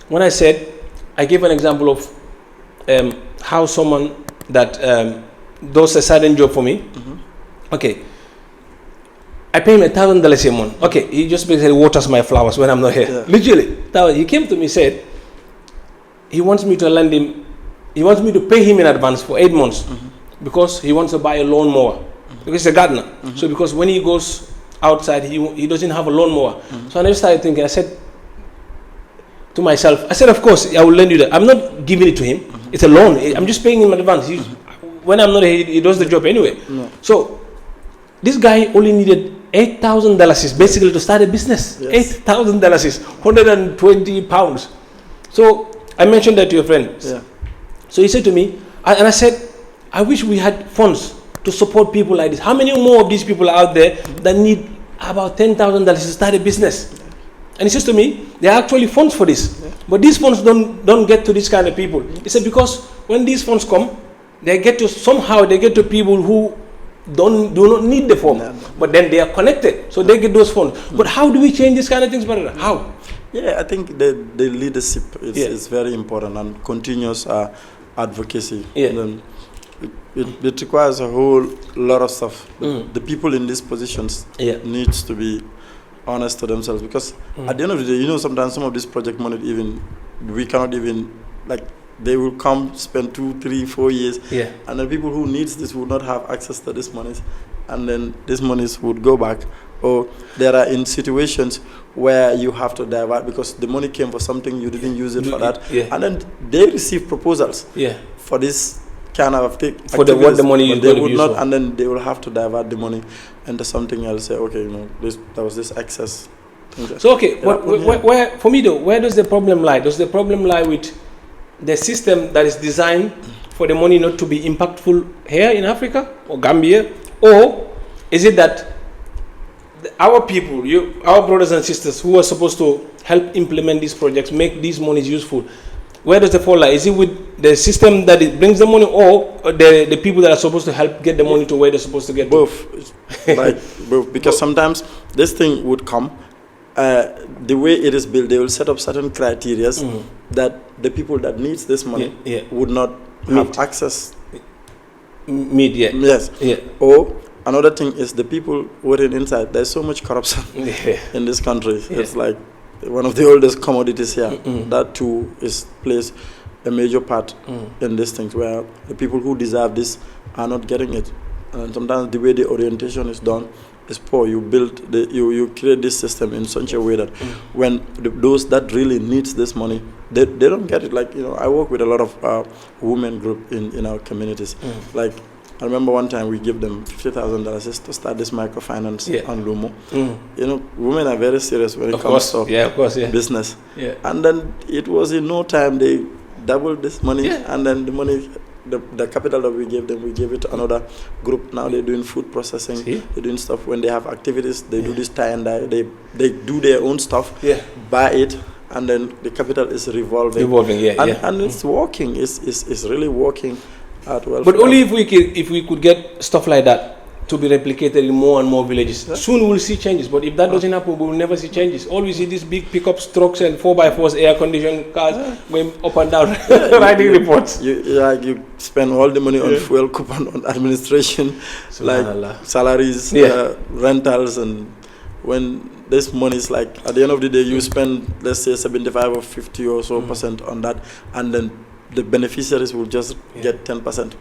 when I said, I gave an example of how someone that does a certain job for me, okay, I pay him $1,000 a month. Okay, he just basically waters my flowers when I'm not here. Literally, he came to me, said he wants me to lend him, he wants me to pay him in advance for 8 months because he wants to buy a lawnmower because he's a gardener. So because when he goes outside, he doesn't have a lawnmower. So I just started thinking. I said to myself, I said, of course, I will lend you that. I'm not giving it to him. It's a loan. I'm just paying him in advance. When I'm not here, he does the job anyway. So this guy only needed $8,000 basically to start a business. $8,000 is 120 pounds. So I mentioned that to your friend. So he said to me, and I said, I wish we had funds to support people like this. How many more of these people are out there that need about $10,000 to start a business? And he says to me, there are actually funds for this. But these funds don't get to this kind of people. He said, because when these funds come, they get to people who do not need the fund. But then they are connected. So they get those funds. But how do we change this kind of things, Badara? How? Yeah, I think the leadership is very important, and continuous advocacy. It requires a whole lot of stuff. The people in these positions needs to be honest to themselves, because at the end of the day, sometimes some of this project money we cannot even, like, they will come spend 2, 3, 4 years, and the people who needs this will not have access to this money, and then these monies would go back. Or there are in situations where you have to divert because the money came for something, you didn't use it for that, and then they receive proposals for this kind of thing. For what the money is going to be used for. And then they will have to divert the money into something else. Say, okay, there was this excess. So okay, where for me though, where does the problem lie? Does the problem lie with the system that is designed for the money not to be impactful here in Africa or Gambia, or is it that our people, our brothers and sisters who are supposed to help implement these projects, make these monies useful, where does the fault lie? Is it with the system that it brings the money, or the people that are supposed to help get the money to where they're supposed to get? Both. Both. Because sometimes this thing would come, the way it is built, they will set up certain criteria that the people that needs this money would not have access. Yes. Or another thing is the people working inside. There's so much corruption in this country. It's like one of the oldest commodities here. That too plays a major part in these things, where the people who deserve this are not getting it. And sometimes the way the orientation is done is poor. You you create this system in such a way that when those that really needs this money, they don't get it. Like, I work with a lot of women group in our communities. Like, I remember one time we give them $50,000 to start this microfinance on Lumo. Women are very serious when it comes to business. And then it was in no time they doubled this money, and then the money, the capital that we gave them, we gave it to another group. Now they're doing food processing. They're doing stuff. When they have activities, they do this tie and dye. They do their own stuff, buy it, and then the capital is revolving. And it's working. It's really working. Well, but only if we could get stuff like that to be replicated in more and more villages. Soon we'll see changes, but if that doesn't happen, we will never see changes. All we see these big pickup trucks and 4x4s, air-conditioned cars going up and down, writing reports. You spend all the money on fuel coupon, on administration, like salaries, rentals, and when this money is like, at the end of the day, you spend, let's say, 75 or 50 or so % on that, and then the beneficiaries will just get 10%.